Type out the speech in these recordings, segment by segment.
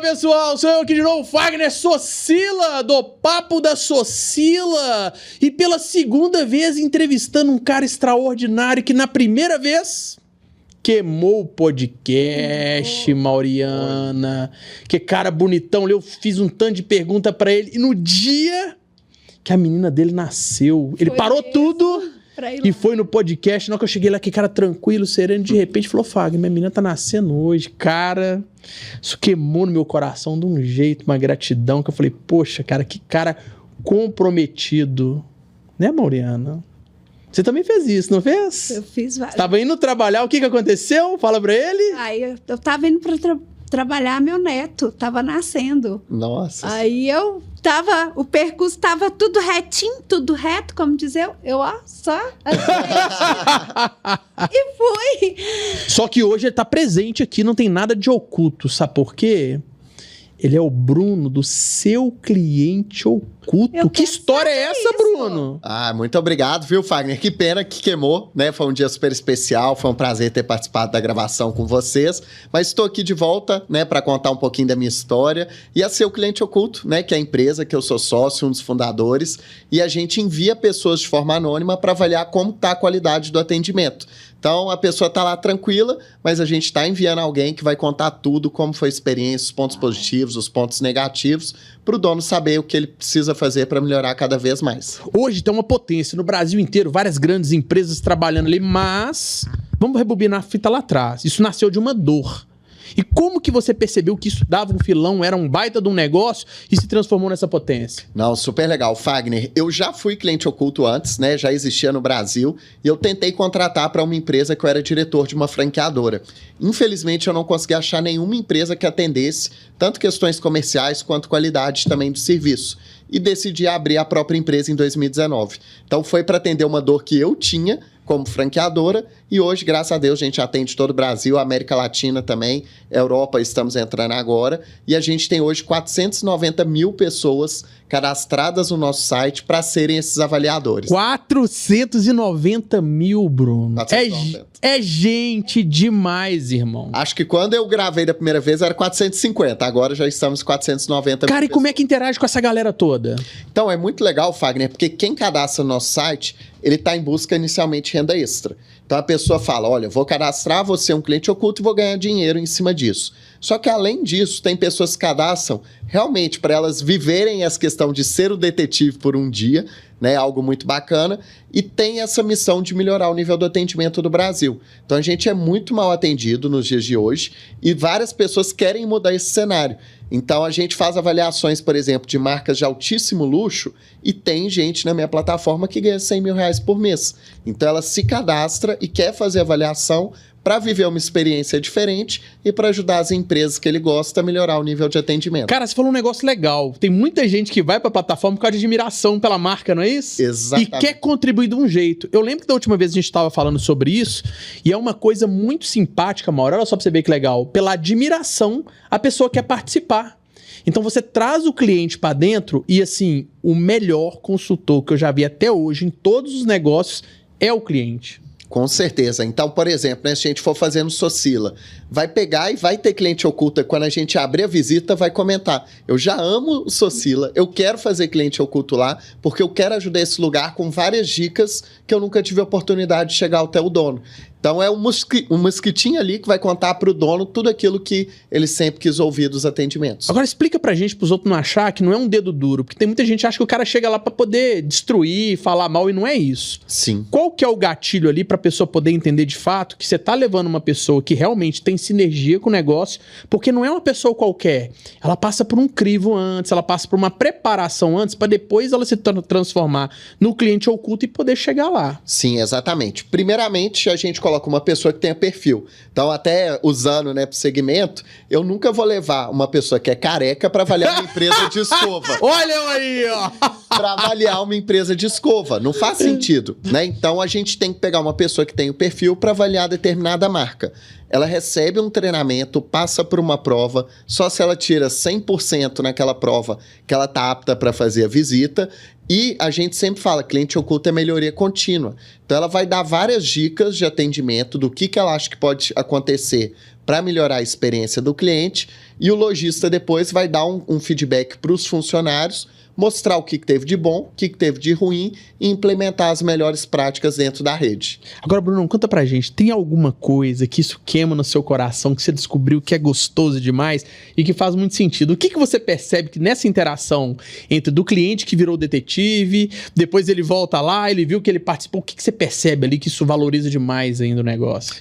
Fala pessoal, sou eu aqui de novo, Fagner Socila, do Papo da Socila. E pela segunda vez entrevistando um cara extraordinário que na primeira vez queimou o podcast, Mauriana. Que cara bonitão, eu fiz um tanto de pergunta pra ele. E no dia que a menina dele nasceu, ele parou tudo e foi no podcast. Na hora que eu cheguei lá, que cara tranquilo, sereno, de repente falou: Fagner, minha menina tá nascendo hoje. Cara, isso queimou no meu coração de um jeito, uma gratidão, que eu falei: poxa, cara, que cara comprometido. Né, Mauriana? Você também fez isso, não fez? Eu fiz vários. Você tava indo trabalhar, o que aconteceu? Fala pra ele. Aí eu tava indo pra trabalhar, meu neto tava nascendo. Nossa. Aí eu tava, o percurso tava tudo retinho, tudo reto, como dizer, só e fui. Só que hoje ele tá presente aqui, não tem nada de oculto, sabe por quê? Ele é o Bruno do Seu Cliente Oculto. Que história é essa, isso, Bruno? Ah, muito obrigado, viu, Fagner? Que pena que queimou, né? Foi um dia super especial, foi um prazer ter participado da gravação com vocês. Mas estou aqui de volta, né, para contar um pouquinho da minha história. E a Seu Cliente Oculto, né, que é a empresa que eu sou sócio, um dos fundadores. E a gente envia pessoas de forma anônima para avaliar como está a qualidade do atendimento. Então, a pessoa está lá tranquila, mas a gente está enviando alguém que vai contar tudo, como foi a experiência, os pontos positivos, os pontos negativos, para o dono saber o que ele precisa fazer para melhorar cada vez mais. Hoje tem uma potência no Brasil inteiro, várias grandes empresas trabalhando ali, mas vamos rebobinar a fita lá atrás. Isso nasceu de uma dor. E como que você percebeu que isso dava um filão, era um baita de um negócio e se transformou nessa potência? Não, super legal. Fagner, eu já fui cliente oculto antes, né? Já existia no Brasil e eu tentei contratar para uma empresa que eu era diretor de uma franqueadora. Infelizmente, eu não consegui achar nenhuma empresa que atendesse tanto questões comerciais quanto qualidade também do serviço. E decidi abrir a própria empresa em 2019. Então, foi para atender uma dor que eu tinha como franqueadora, e hoje, graças a Deus, a gente atende todo o Brasil, América Latina também, Europa estamos entrando agora, e a gente tem hoje 490 mil pessoas cadastradas no nosso site para serem esses avaliadores. 490 mil, Bruno. 490. É gente demais, irmão. Acho que quando eu gravei da primeira vez era 450, agora já estamos 490 Cara, mil e como é que interage com essa galera toda? Então, é muito legal, Fagner, porque quem cadastra no nosso site, ele está em busca inicialmente de renda extra. Então, a pessoa fala, olha, vou cadastrar você um cliente oculto e vou ganhar dinheiro em cima disso. Só que, além disso, tem pessoas que cadastram realmente para elas viverem essa questão de ser o detetive por um dia, né, algo muito bacana, e tem essa missão de melhorar o nível do atendimento do Brasil. Então, a gente é muito mal atendido nos dias de hoje e várias pessoas querem mudar esse cenário. Então, a gente faz avaliações, por exemplo, de marcas de altíssimo luxo e tem gente na minha plataforma que ganha 100 mil reais por mês. Então, ela se cadastra e quer fazer avaliação para viver uma experiência diferente e para ajudar as empresas que ele gosta a melhorar o nível de atendimento. Cara, você falou um negócio legal. Tem muita gente que vai pra plataforma por causa de admiração pela marca, não é isso? Exatamente. E quer contribuir de um jeito. Eu lembro que da última vez a gente tava falando sobre isso e é uma coisa muito simpática, Mauro. Olha só pra você ver que legal. Pela admiração, a pessoa quer participar. Então você traz o cliente pra dentro e, assim, o melhor consultor que eu já vi até hoje em todos os negócios é o cliente. Com certeza. Então, por exemplo, né, se a gente for fazendo Socila, vai pegar e vai ter cliente oculto. Quando a gente abrir a visita, vai comentar. Eu já amo o Socila, eu quero fazer cliente oculto lá, porque eu quero ajudar esse lugar com várias dicas que eu nunca tive a oportunidade de chegar até o dono. Então, é um mosquitinho ali que vai contar para o dono tudo aquilo que ele sempre quis ouvir dos atendimentos. Agora explica pra gente, pros outros não achar que não é um dedo duro, porque tem muita gente que acha que o cara chega lá pra poder destruir, falar mal, e não é isso. Sim. Qual que é o gatilho ali pra pessoa poder entender de fato que você tá levando uma pessoa que realmente tem sinergia com o negócio, porque não é uma pessoa qualquer. Ela passa por um crivo antes, ela passa por uma preparação antes pra depois ela se transformar no cliente oculto e poder chegar lá. Sim, exatamente. Primeiramente, a gente coloca uma pessoa que tenha perfil. Então, até usando, né, pro segmento, eu nunca vou levar uma pessoa que é careca para avaliar uma empresa de escova. Olha aí, ó! Para avaliar uma empresa de escova. Não faz sentido, né? Então, a gente tem que pegar uma pessoa que tem o perfil para avaliar determinada marca. Ela recebe um treinamento, passa por uma prova, só se ela tira 100% naquela prova que ela tá apta para fazer a visita. E a gente sempre fala, cliente oculto é melhoria contínua. Então ela vai dar várias dicas de atendimento do que ela acha que pode acontecer para melhorar a experiência do cliente, e o lojista depois vai dar um feedback para os funcionários, mostrar o que teve de bom, o que teve de ruim e implementar as melhores práticas dentro da rede. Agora, Bruno, conta pra gente, tem alguma coisa que isso queima no seu coração, que você descobriu que é gostoso demais e que faz muito sentido? O que você percebe que nessa interação entre do cliente que virou detetive, depois ele volta lá, ele viu que ele participou, o que você percebe ali que isso valoriza demais ainda o negócio?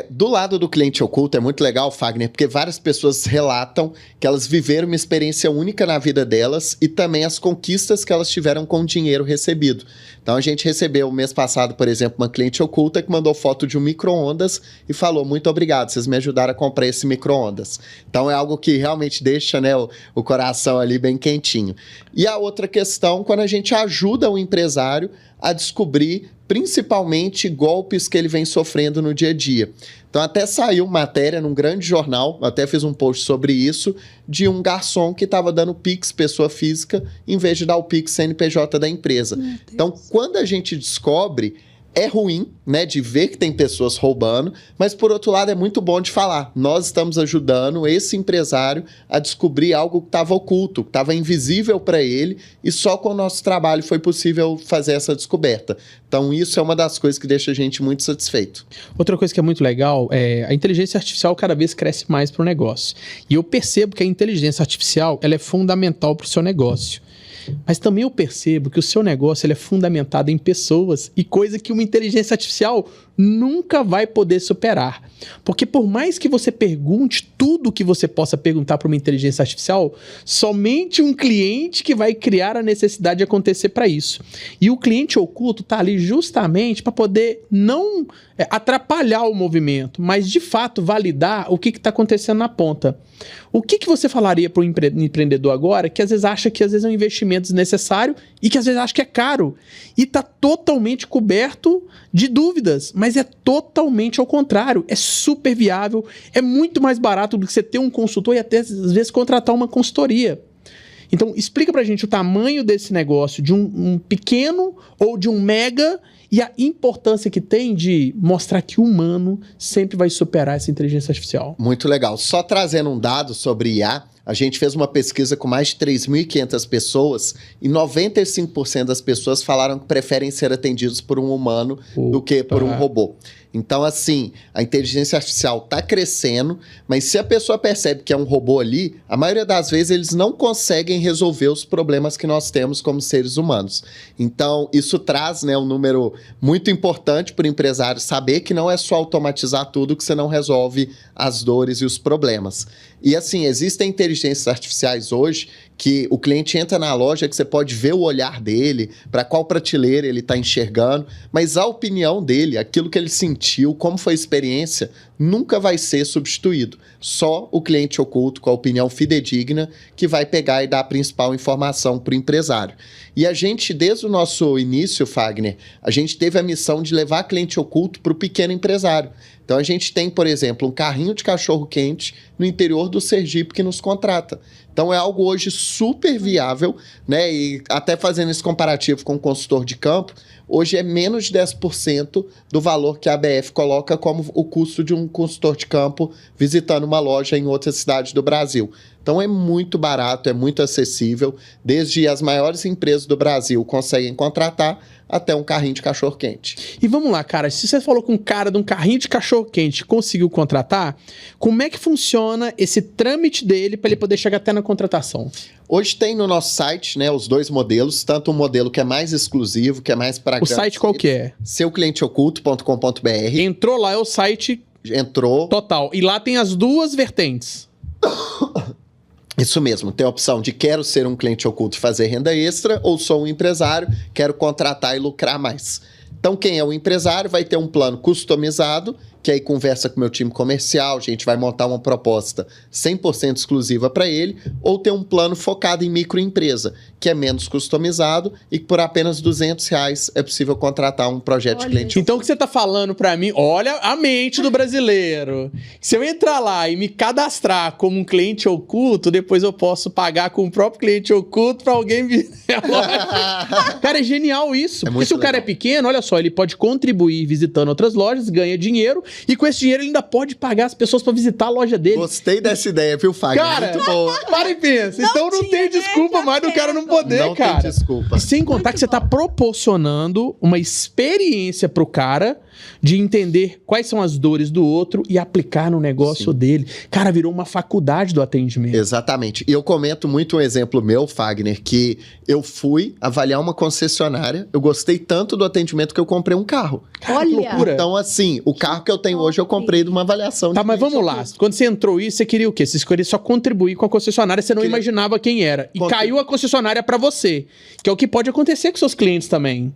Do lado do cliente oculto é muito legal, Fagner, porque várias pessoas relatam que elas viveram uma experiência única na vida delas e também as conquistas que elas tiveram com o dinheiro recebido. Então a gente recebeu mês passado, por exemplo, uma cliente oculta que mandou foto de um micro-ondas e falou: muito obrigado, vocês me ajudaram a comprar esse micro-ondas. Então é algo que realmente deixa, né, o coração ali bem quentinho. E a outra questão, quando a gente ajuda o empresário a descobrir principalmente golpes que ele vem sofrendo no dia a dia. Então até saiu matéria num grande jornal, até fiz um post sobre isso, de um garçom que estava dando Pix pessoa física em vez de dar o Pix CNPJ da empresa. Então quando a gente descobre, é ruim, né, de ver que tem pessoas roubando, mas por outro lado é muito bom de falar. Nós estamos ajudando esse empresário a descobrir algo que estava oculto, que estava invisível para ele, e só com o nosso trabalho foi possível fazer essa descoberta. Então isso é uma das coisas que deixa a gente muito satisfeito. Outra coisa que é muito legal é a inteligência artificial cada vez cresce mais para o negócio. E eu percebo que a inteligência artificial ela é fundamental para o seu negócio. Mas também eu percebo que o seu negócio ele é fundamentado em pessoas e coisa que uma inteligência artificial nunca vai poder superar. Porque por mais que você pergunte tudo que você possa perguntar para uma inteligência artificial, somente um cliente que vai criar a necessidade de acontecer para isso. E o cliente oculto está ali justamente para poder não atrapalhar o movimento, mas de fato validar o que está acontecendo na ponta. O que você falaria para o empreendedor agora que às vezes acha que às vezes é um investimento desnecessário e que às vezes acha que é caro e está totalmente coberto de dúvidas, mas é totalmente ao contrário, é super viável, é muito mais barato do que você ter um consultor e até às vezes contratar uma consultoria. Então explica pra gente o tamanho desse negócio, de um pequeno ou de um mega, e a importância que tem de mostrar que o humano sempre vai superar essa inteligência artificial. Muito legal. Só trazendo um dado sobre IA, a gente fez uma pesquisa com mais de 3.500 pessoas e 95% das pessoas falaram que preferem ser atendidos por um humano do que por um robô. Então, assim, a inteligência artificial está crescendo, mas se a pessoa percebe que é um robô ali, a maioria das vezes eles não conseguem resolver os problemas que nós temos como seres humanos. Então, isso traz, né, um número muito importante para o empresário saber que não é só automatizar tudo que você não resolve as dores e os problemas. E assim, existem inteligências artificiais hoje que o cliente entra na loja que você pode ver o olhar dele, para qual prateleira ele está enxergando, mas a opinião dele, aquilo que ele sentiu, como foi a experiência, nunca vai ser substituído. Só o cliente oculto com a opinião fidedigna que vai pegar e dar a principal informação para o empresário. E a gente, desde o nosso início, Fagner, a gente teve a missão de levar cliente oculto para o pequeno empresário. Então a gente tem, por exemplo, um carrinho de cachorro-quente no interior do Sergipe que nos contrata. Então é algo hoje super viável, né? E até fazendo esse comparativo com o consultor de campo, hoje é menos de 10% do valor que a ABF coloca como o custo de um consultor de campo visitando uma loja em outra cidade do Brasil. Então é muito barato, é muito acessível, desde as maiores empresas do Brasil conseguem contratar até um carrinho de cachorro-quente. E vamos lá, cara, se você falou com um cara de um carrinho de cachorro-quente conseguiu contratar, como é que funciona esse trâmite dele para ele poder chegar até na contratação? Hoje tem no nosso site, né, os dois modelos, tanto um modelo que é mais exclusivo, que é mais para... O site qual que é? Seuclienteoculto.com.br. Entrou lá, é o site... Entrou. Total. E lá tem as duas vertentes. Isso mesmo, tem a opção de quero ser um cliente oculto e fazer renda extra, ou sou um empresário, quero contratar e lucrar mais. Então quem é o empresário vai ter um plano customizado, que aí conversa com o meu time comercial, a gente vai montar uma proposta 100% exclusiva para ele, ou ter um plano focado em microempresa, que é menos customizado e que por apenas R$200 é possível contratar um projeto de cliente. Então o que você tá falando pra mim, olha a mente do brasileiro. Se eu entrar lá e me cadastrar como um cliente oculto, depois eu posso pagar com o próprio cliente oculto pra alguém vir na loja. Cara, é genial isso. Porque se o cara é pequeno, olha só, ele pode contribuir visitando outras lojas, ganha dinheiro, e com esse dinheiro ele ainda pode pagar as pessoas pra visitar a loja dele. Gostei dessa ideia, viu, Fagner? Cara, muito boa. Para e pensa. Então não tem desculpa mais do cara não poder, não cara. Tem desculpa. E sem contar que você tá proporcionando uma experiência pro cara de entender quais são as dores do outro e aplicar no negócio dele. Cara, virou uma faculdade do atendimento. Exatamente. E eu comento muito um exemplo meu, Fagner, que eu fui avaliar uma concessionária, eu gostei tanto do atendimento que eu comprei um carro. Cara, que loucura. Então, assim, o carro que eu tenho hoje eu comprei de uma avaliação. Tá, mas vamos lá. Quando você entrou isso, você queria o quê? Você queria só contribuir com a concessionária, você não imaginava quem era. E caiu a concessionária pra você. Que é o que pode acontecer com seus clientes também.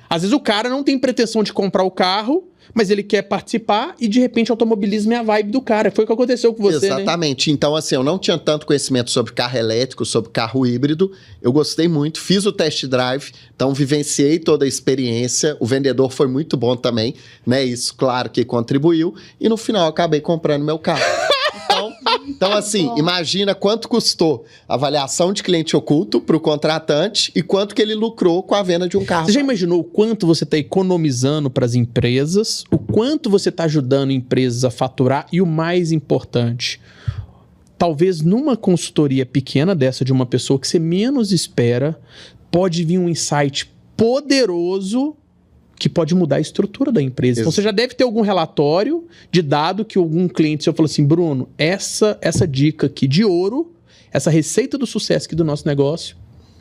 Às vezes o cara não tem pretensão de comprar o carro, mas ele quer participar e de repente automobilismo é a vibe do cara. Foi o que aconteceu com você, Exatamente. Né? Então, assim, eu não tinha tanto conhecimento sobre carro elétrico, sobre carro híbrido. Eu gostei muito, fiz o test drive, então vivenciei toda a experiência. O vendedor foi muito bom também, né? Isso, claro, que contribuiu. E no final, eu acabei comprando meu carro. Então, assim, imagina quanto custou a avaliação de cliente oculto para o contratante e quanto que ele lucrou com a venda de um carro. Você já imaginou o quanto você está economizando para as empresas, o quanto você está ajudando empresas a faturar e o mais importante, talvez numa consultoria pequena dessa de uma pessoa que você menos espera, pode vir um insight poderoso que pode mudar a estrutura da empresa. Então, você já deve ter algum relatório de dado que algum cliente seu falou assim, Bruno, essa dica aqui de ouro, essa receita do sucesso aqui do nosso negócio,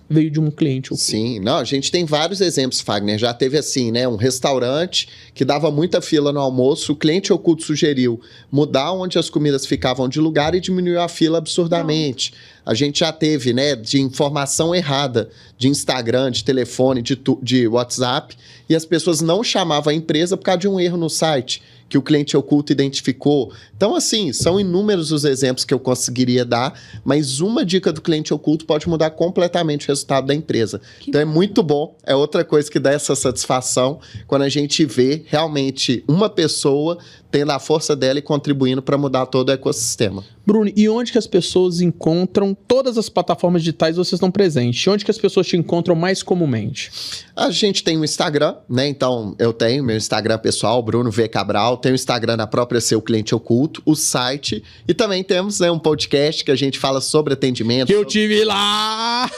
veio de um cliente. Sim, não, a gente tem vários exemplos, Fagner. Já teve assim, né? Um restaurante que dava muita fila no almoço, o cliente oculto sugeriu mudar onde as comidas ficavam de lugar e diminuiu a fila absurdamente. A gente já teve, né, de informação errada de Instagram, de telefone, de WhatsApp, e as pessoas não chamavam a empresa por causa de um erro no site que o cliente oculto identificou. Então, assim, são inúmeros os exemplos que eu conseguiria dar, mas uma dica do cliente oculto pode mudar completamente o resultado da empresa. Então, é muito bom, é outra coisa que dá essa satisfação quando a gente vê realmente uma pessoa tendo a força dela e contribuindo para mudar todo o ecossistema. Bruno, e onde que as pessoas encontram todas as plataformas digitais vocês estão presentes? Onde que as pessoas te encontram mais comumente? A gente tem o Instagram, né? Então, eu tenho meu Instagram pessoal, Bruno V. Cabral, tenho o Instagram da própria Seu Cliente Oculto, o site, e também temos, né, um podcast que a gente fala sobre atendimento. Que eu tive lá!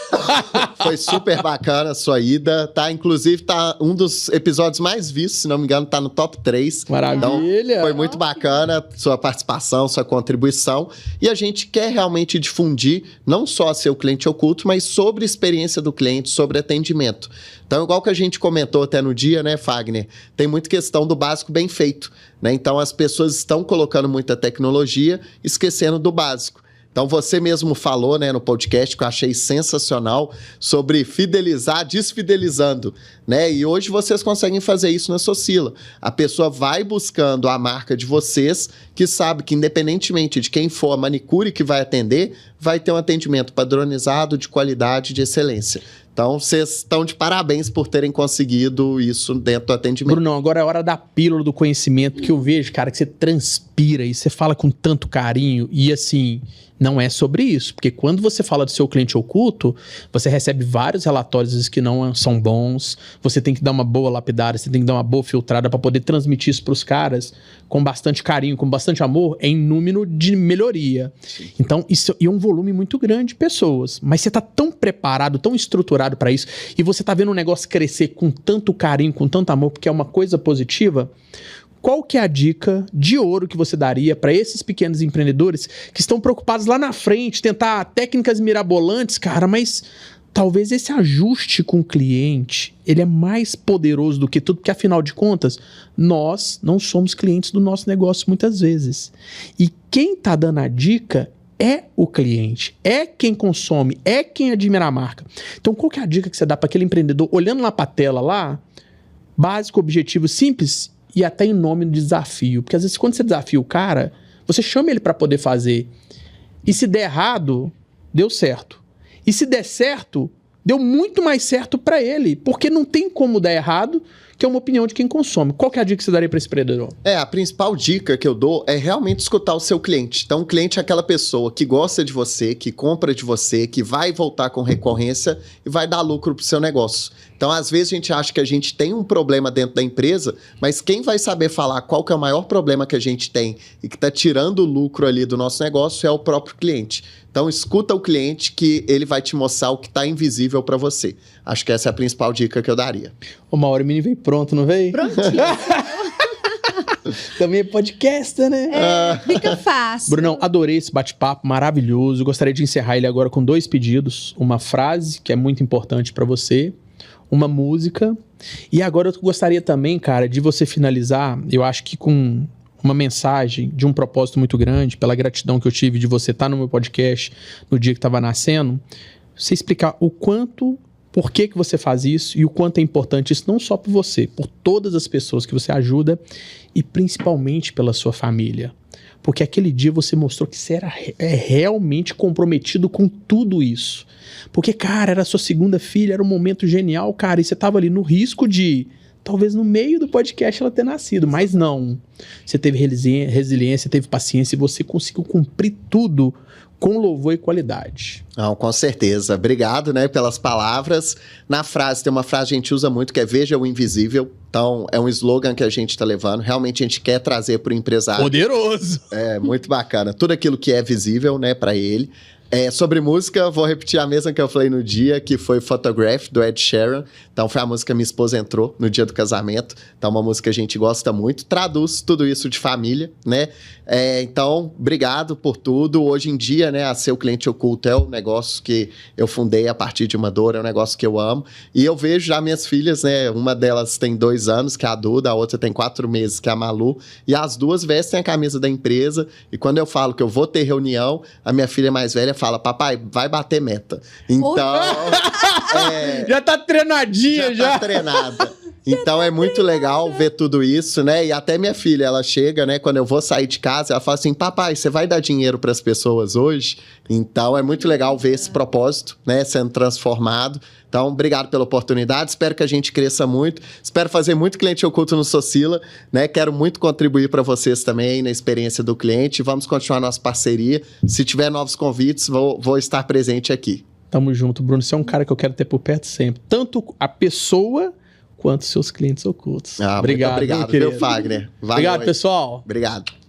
Foi super bacana a sua ida, tá? Inclusive, tá um dos episódios mais vistos, se não me engano, tá no top 3. Maravilha! Então, foi muito bacana sua participação, sua contribuição. E a gente quer realmente difundir não só Seu Cliente Oculto, mas sobre a experiência do cliente, sobre atendimento. Então, igual que a gente comentou até no dia, né, Fagner? Tem muita questão do básico bem feito, né? Então, as pessoas estão colocando muita tecnologia, esquecendo do básico. Então, você mesmo falou, né, no podcast, que eu achei sensacional, sobre fidelizar desfidelizando, né? E hoje vocês conseguem fazer isso na Socila. A pessoa vai buscando a marca de vocês, que sabe que independentemente de quem for a manicure que vai atender, vai ter um atendimento padronizado, de qualidade, de excelência. Então, vocês estão de parabéns por terem conseguido isso dentro do atendimento. Bruno, agora é a hora da pílula do conhecimento, que eu vejo, cara, que você transpira e você fala com tanto carinho e, assim, não é sobre isso. Porque quando você fala do Seu Cliente Oculto, você recebe vários relatórios que não são bons, você tem que dar uma boa lapidada, você tem que dar uma boa filtrada para poder transmitir isso para os caras com bastante carinho, com bastante amor, em número de melhoria. Sim. Então, isso é um volume muito grande de pessoas. Mas você tá tão preparado, tão estruturado para isso, e você tá vendo um negócio crescer com tanto carinho, com tanto amor, porque é uma coisa positiva. Qual que é a dica de ouro que você daria para esses pequenos empreendedores que estão preocupados lá na frente, tentar técnicas mirabolantes, cara, mas talvez esse ajuste com o cliente, ele é mais poderoso do que tudo, porque afinal de contas, nós não somos clientes do nosso negócio muitas vezes. E quem tá dando a dica é o cliente, é quem consome, é quem admira a marca. Então, qual que é a dica que você dá para aquele empreendedor olhando lá para a tela lá, básico, objetivo, simples, e até em nome do desafio. Porque às vezes quando você desafia o cara, você chama ele pra poder fazer. E se der errado, deu certo. E se der certo, deu muito mais certo pra ele. Porque não tem como dar errado, que é uma opinião de quem consome. Qual que é a dica que você daria pra esse empreendedor? A principal dica que eu dou é realmente escutar o seu cliente. Então, o cliente é aquela pessoa que gosta de você, que compra de você, que vai voltar com recorrência e vai dar lucro pro seu negócio. Então, às vezes, a gente acha que a gente tem um problema dentro da empresa, mas quem vai saber falar qual que é o maior problema que a gente tem e que está tirando o lucro ali do nosso negócio é o próprio cliente. Então, escuta o cliente que ele vai te mostrar o que está invisível para você. Acho que essa é a principal dica que eu daria. Ô, Mauro, o menino veio pronto, não veio? Prontinho. Também é podcaster, né? Fica fácil. Brunão, adorei esse bate-papo maravilhoso. Gostaria de encerrar ele agora com 2 pedidos. Uma frase, que é muito importante para você. Uma música. E agora eu gostaria também, cara, de você finalizar, eu acho que com uma mensagem de um propósito muito grande, pela gratidão que eu tive de você estar no meu podcast no dia que estava nascendo, você explicar o quanto, por que você faz isso e o quanto é importante isso, não só por você, por todas as pessoas que você ajuda e principalmente pela sua família. Porque aquele dia você mostrou que você era realmente comprometido com tudo isso. Porque, cara, era a sua segunda filha, era um momento genial, cara, e você tava ali no risco de, talvez no meio do podcast ela ter nascido, mas não. Você teve resiliência, teve paciência e você conseguiu cumprir tudo com louvor e qualidade. Não, com certeza. Obrigado, né, pelas palavras. Na frase, tem uma frase que a gente usa muito que é veja o invisível. Então, é um slogan que a gente está levando. Realmente a gente quer trazer para o empresário. Poderoso! É, muito bacana. Tudo aquilo que é visível, né, para ele. Sobre música, vou repetir a mesma que eu falei no dia, que foi Photograph, do Ed Sheeran. Então, foi a música que minha esposa entrou no dia do casamento. Então, uma música que a gente gosta muito. Traduz tudo isso de família, né? Então, obrigado por tudo. Hoje em dia, né, a Seu Cliente Oculto é um negócio que eu fundei a partir de uma dor, é um negócio que eu amo. E eu vejo já minhas filhas, né? Uma delas tem 2 anos, que é a Duda, a outra tem 4 meses, que é a Malu. E as duas vestem a camisa da empresa. E quando eu falo que eu vou ter reunião, a minha filha mais velha fala, papai, vai bater meta. Então, já tá treinadinha, já. Tá treinada. Então é muito legal ver tudo isso, né? E até minha filha, ela chega, né? Quando eu vou sair de casa, ela fala assim, papai, você vai dar dinheiro para as pessoas hoje? Então é muito legal ver esse propósito, né? Sendo transformado. Então, obrigado pela oportunidade. Espero que a gente cresça muito. Espero fazer muito cliente oculto no Socila, né? Quero muito contribuir para vocês também na experiência do cliente. Vamos continuar nossa parceria. Se tiver novos convites, vou estar presente aqui. Tamo junto, Bruno. Você é um cara que eu quero ter por perto sempre. Tanto a pessoa quanto seus clientes ocultos. Obrigado, viu, Fagner? Valeu, obrigado, pessoal. Obrigado.